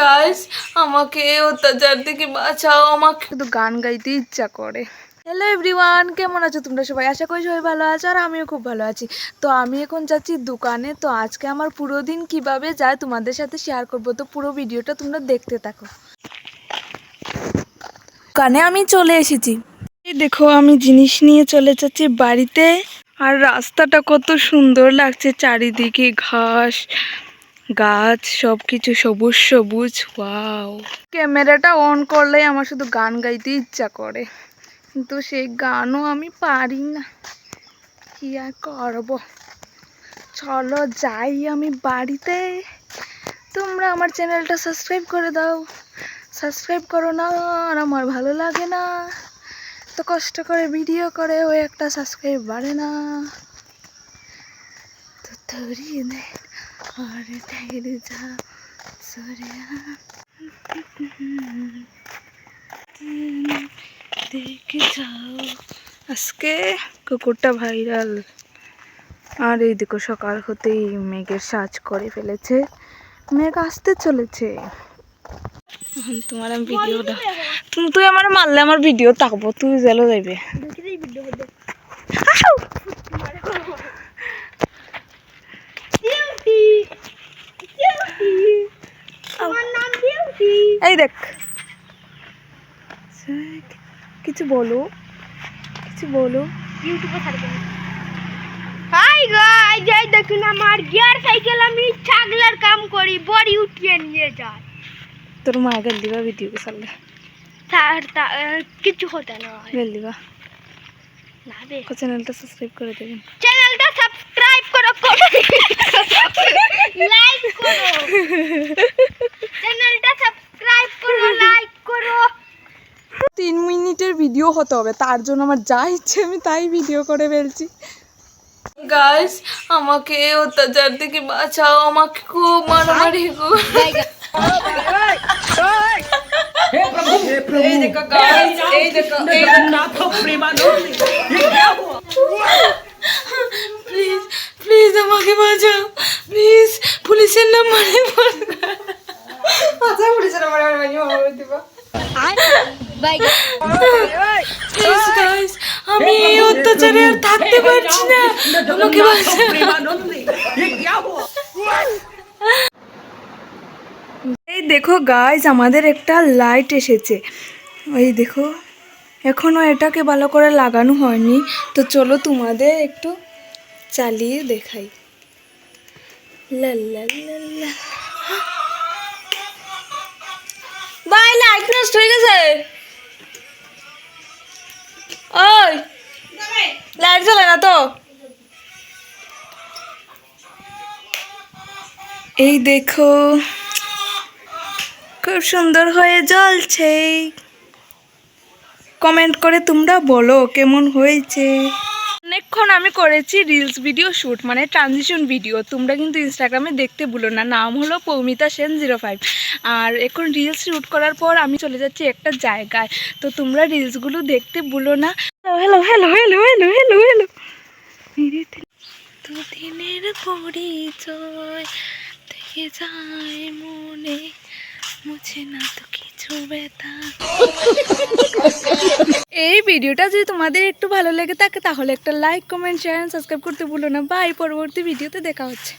Guys আমাকে অত্যাচার থেকে বাঁচাও, আমাকে শুধু গান গাইতে ইচ্ছা করে। হ্যালো এভরিওয়ান, কেমন আছো তোমরা সবাই? আশা করি সবাই ভালো আছো আর আমিও খুব ভালো আছি। তো আমি এখন যাচ্ছি দোকানে। তো আজকে আমার পুরো দিন কিভাবে যায় তোমাদের সাথে শেয়ার করব, তো পুরো ভিডিওটা তোমরা দেখতে থাকো। দোকানে আমি চলে এসেছি, এই দেখো আমি জিনিস নিয়ে চলে যাচ্ছি বাড়িতে। আর রাস্তাটা কত সুন্দর লাগছে, চারিদিকে ঘাস গাছ সব কিছু সবুজ সবুজ। ওয়াও, ক্যামেরাটা অন করলেই আমার শুধু গান গাইতে ইচ্ছা করে, কিন্তু সেই গানও আমি পারি না, কি আর করব। চলো যাই আমি বাড়িতে। তোমরা আমার চ্যানেলটা সাবস্ক্রাইব করে দাও, সাবস্ক্রাইব করো না আর আমার ভালো লাগে না, তো কষ্ট করে ভিডিও করে ওই একটা সাবস্ক্রাইব বাড়ে না। তো তোরি দে আর ঠেলে যা সরিয়া দেখে যাও। আজকে কুকুরটা ভাইরাল। আর এই দেখো সকাল হতেই মেঘের সাজ করে ফেলেছে, মেঘ আসতে চলেছে। তোমার আমি ভিডিওটা তুই আমার মারলে আমার ভিডিও থাকবো, তুই জেলো যাইবে। এই দেখ, কিছু বলো, কিছু বলো। ইউটিউবে ছাড়বে। হাই গাইস, এই দেখুন আমার গিয়ার সাইকেল, আমি ছাগলার কাম করি, বড়ি উঠিয়ে নিয়ে যাই। তোর মা গেল দিবা ভিডিও চাললে কিছু হতে না গেল দিবা না রে। চ্যানেলটা সাবস্ক্রাইব করে দেবেন, চ্যানেলটা সাবস্ক্রাইব করো, লাইক করো, চ্যানেলটা সাবস্ক্রাইব করো, লাইক করো। 3 মিনিটের ভিডিও হতে হবে, তার জন্য আমার যা ইচ্ছে আমি তাই ভিডিও করে ফেলছি। গাইস আমাকে অত্যাচার থেকে বাঁচাও, আমাকে খুব মারামারি এই দেখো গাইস, এই দেখো প্লিজ প্লিজ আমাকে বাঁচাও, প্লিজ পুলিশের নাম্বারে ফোন আচ্ছা পুলিশের নাম্বারে আমি দিব। প্লিজ গাইস আমি এই অত্যাচারে আর থাকতে পারছি না, আমাকে বাঁচাও। এই দেখো গাইস আমাদের একটা লাইট এসেছে, এই দেখো এখনো এটাকে ভালো করে লাগানো হয়নি, তো চলো তোমাদের একটু চালিয়ে দেখাই। ভাই লাইট নষ্ট হয়ে গেছে, ওই লাইট জ্বলে না তো। এই দেখো খুব সুন্দর হয়ে জ্বলছে, কমেন্ট করে তোমরা বলো কেমন হয়েছে। অনেকক্ষণ আমি করেছি রিলস ভিডিও শ্যুট, মানে ট্রানজিশন ভিডিও, তোমরা কিন্তু ইনস্টাগ্রামে দেখতে ভুলো না, নাম হলো পৌমিতা সেন 05। আর এখন রিলস শ্যুট করার পর আমি চলে যাচ্ছি একটা জায়গায়, তো তোমরা রিলসগুলো দেখতে ভুলো না। Hello hello hello hello hello hello দুদিনের পরিচয় থেকে যায় মনে, মুছে না তো কিছু ব্যথা। এই ভিডিওটা যদি তোমাদের একটু ভালো লেগে থাকে তাহলে একটা লাইক কমেন্ট শেয়ার সাবস্ক্রাইব করতে ভুলো না। বাই, পরবর্তী ভিডিওতে দেখা হচ্ছে।